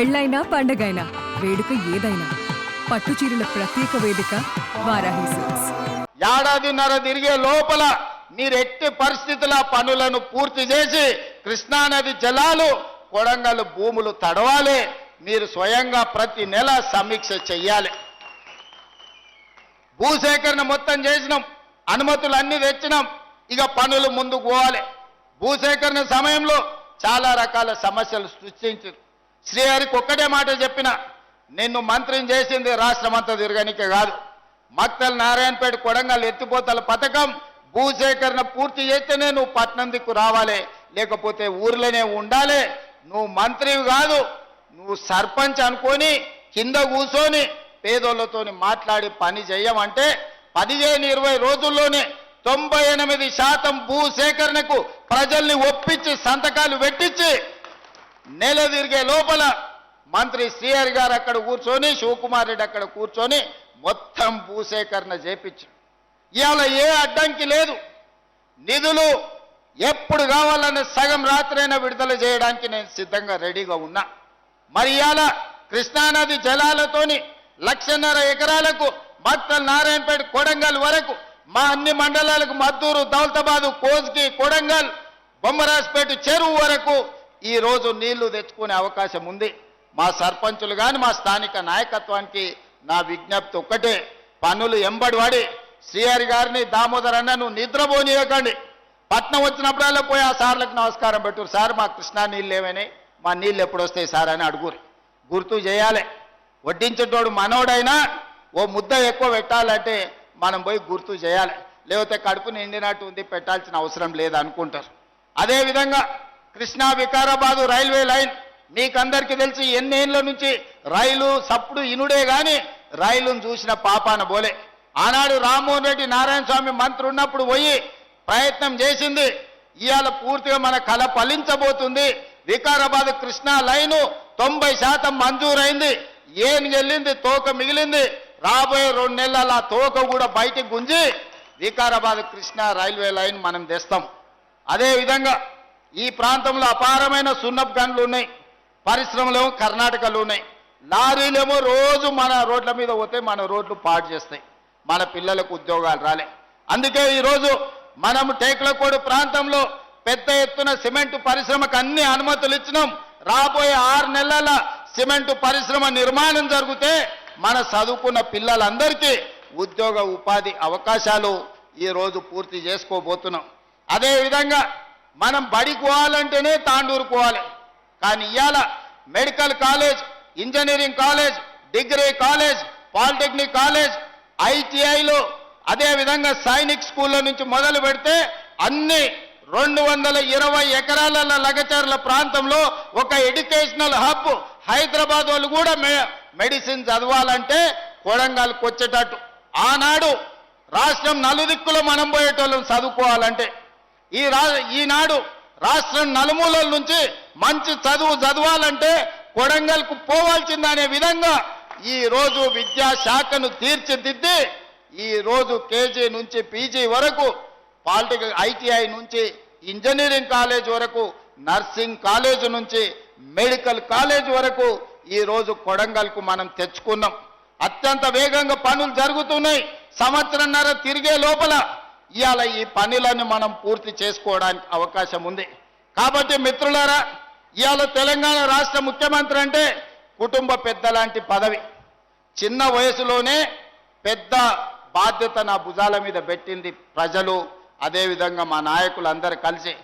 పెళ్ళైనా పండగైనా వేడుక ఏదైనా పట్టు చీరల ప్రత్యేక వేదిక వారాహి సిల్క్స్. ఏడాదిన్నర తిరిగే లోపల మీరు ఎట్టి పరిస్థితుల పనులను పూర్తి చేసి కృష్ణానది జలాలు కొడంగల్ భూములు తడవాలి. మీరు స్వయంగా ప్రతి నెల సమీక్ష చెయ్యాలి. భూసేకరణ మొత్తం చేసినాం, అనుమతులు అన్ని తెచ్చినాం, ఇక పనులు ముందుకు పోవాలి. భూసేకరణ సమయంలో చాలా రకాల సమస్యలు సృష్టించారు. శ్రీహరికి ఒక్కటే మాట చెప్పిన, నిన్ను మంత్రిని చేసింది రాష్ట్రమంతా తిరగనికే కాదు. మక్తల్ నారాయణపేట కొడంగల్ ఎత్తిపోతల పథకం భూసేకరణ పూర్తి చేస్తేనే నువ్వు పట్నం దిక్కు రావాలి, లేకపోతే ఊర్లోనే ఉండాలి. నువ్వు మంత్రివి కాదు, నువ్వు సర్పంచ్ అనుకొని కింద కూర్చొని పేదోళ్లతో మాట్లాడి పని చేయమంటే 15-20 రోజుల్లోనే 98% భూసేకరణకు ప్రజల్ని ఒప్పించి సంతకాలు పెట్టించి నెల తిరిగే లోపల మంత్రి శ్రీహరి గారు అక్కడ కూర్చొని, శివకుమార్ రెడ్డి అక్కడ కూర్చొని మొత్తం భూసేకరణ చేపించి ఇవాళ ఏ అడ్డంకి లేదు. నిధులు ఎప్పుడు కావాలనే సగం రాత్రైనా విడుదల చేయడానికి నేను సిద్ధంగా రెడీగా ఉన్నా. మరి ఇవాళ కృష్ణానది జలాలతోని 1.5 ఎకరాలకు మక్తల్ నారాయణపేట కొడంగల్ వరకు మా అన్ని మండలాలకు మద్దూరు, దౌలతాబాదు, కోజ్కి, కొడంగల్, బొమ్మరాజ్పేట చెరువు వరకు ఈ రోజు నీళ్లు తెచ్చుకునే అవకాశం ఉంది. మా సర్పంచులు కానీ మా స్థానిక నాయకత్వానికి నా విజ్ఞప్తి ఒక్కటే, పనులు ఎంబడి శ్రీహరి గారిని, దామోదర్ అన్న నువ్వు నిద్రపోనీయకండి. పట్నం వచ్చినప్పుడల్లా పోయి ఆ సార్లకు నమస్కారం పెట్టురు. సార్ మా కృష్ణా నీళ్ళు ఏమైనాయి, మా నీళ్ళు ఎప్పుడు వస్తాయి సార్ అని అడుగురు. గుర్తు చేయాలి. వడ్డించేటోడు మనోడైనా ఓ ముద్ద ఎక్కువ పెట్టాలంటే మనం పోయి గుర్తు చేయాలి. లేకపోతే కడుపు నిండినట్టు ఉంది, పెట్టాల్సిన అవసరం లేదు అనుకుంటారు. అదేవిధంగా కృష్ణా వికారాబాదు రైల్వే లైన్ మీకందరికీ తెలిసి ఎన్నేళ్ళ నుంచి రైలు సప్పుడు ఇనుడే కానీ రైలును చూసిన పాపాన బోలే. ఆనాడు రామ్మోహన్ రెడ్డి నారాయణ స్వామి మంత్రి ఉన్నప్పుడు పోయి ప్రయత్నం చేసింది. ఇవాళ పూర్తిగా మన కళ ఫలించబోతుంది. వికారాబాద్ కృష్ణా లైను 90% మంజూరైంది. ఏనుగెళ్ళింది, తోక మిగిలింది. రాబోయే 2 నెలల ఆ తోక కూడా బయటికి గుంజి వికారాబాద్ కృష్ణా రైల్వే లైన్ మనం తెస్తాం. అదేవిధంగా ఈ ప్రాంతంలో అపారమైన సున్నపు గనులు ఉన్నాయి, పరిశ్రమలేమో కర్ణాటకలో ఉన్నాయి. లారీలేమో రోజు మన రోడ్ల మీద పోతే మన రోడ్లు పాడు చేస్తాయి, మన పిల్లలకు ఉద్యోగాలు రాలే. అందుకే ఈరోజు మనం టేకులకోడు ప్రాంతంలో పెద్ద ఎత్తున సిమెంటు పరిశ్రమకు అన్ని అనుమతులు ఇచ్చినాం. రాబోయే 6 నెలల సిమెంటు పరిశ్రమ నిర్మాణం జరిగితే మన చదువుకున్న పిల్లలందరికీ ఉద్యోగ ఉపాధి అవకాశాలు ఈరోజు పూర్తి చేసుకోబోతున్నాం. అదేవిధంగా మనం బడికి పోవాలంటేనే తాండూరు పోవాలి, కానీ ఇవాళ medical college, engineering college, degree college, polytechnic college, ఐటీఐలో, అదేవిధంగా సైనిక్ స్కూళ్ళ నుంచి మొదలు పెడితే అన్ని 220 ఎకరాల లగచర్ల ప్రాంతంలో ఒక ఎడ్యుకేషనల్ హబ్. హైదరాబాద్ వాళ్ళు కూడా మెడిసిన్ చదవాలంటే కొడంగల్కి వచ్చేటట్టు. ఆనాడు రాష్ట్రం నలుదిక్కులో మనం పోయేటోళ్ళం చదువుకోవాలంటే, ఈనాడు రాష్ట్రం నలుమూలల నుంచి మంచి చదువు చదవాలంటే కొడంగల్కు పోవాల్సిందనే విధంగా ఈ రోజు విద్యాశాఖను తీర్చిదిద్ది ఈ రోజు కేజీ నుంచి పీజీ వరకు, పాలిటెక్నిక్ ఐటీఐ నుంచి ఇంజనీరింగ్ కాలేజ్ వరకు, నర్సింగ్ కాలేజ్ నుంచి మెడికల్ కాలేజ్ వరకు ఈ రోజు కొడంగల్కు మనం తెచ్చుకున్నాం. అత్యంత వేగంగా పనులు జరుగుతున్నాయి. 1.5 సంవత్సరం తిరిగే లోపల ఇవాళ ఈ పనులను మనం పూర్తి చేసుకోవడానికి అవకాశం ఉంది. కాబట్టి మిత్రులారా, ఇవాళ తెలంగాణ రాష్ట్ర ముఖ్యమంత్రి అంటే కుటుంబ పెద్ద లాంటి పదవి. చిన్న వయసులోనే పెద్ద బాధ్యత నా భుజాల మీద పెట్టింది ప్రజలు, అదేవిధంగా మా నాయకులందరూ కలిసి.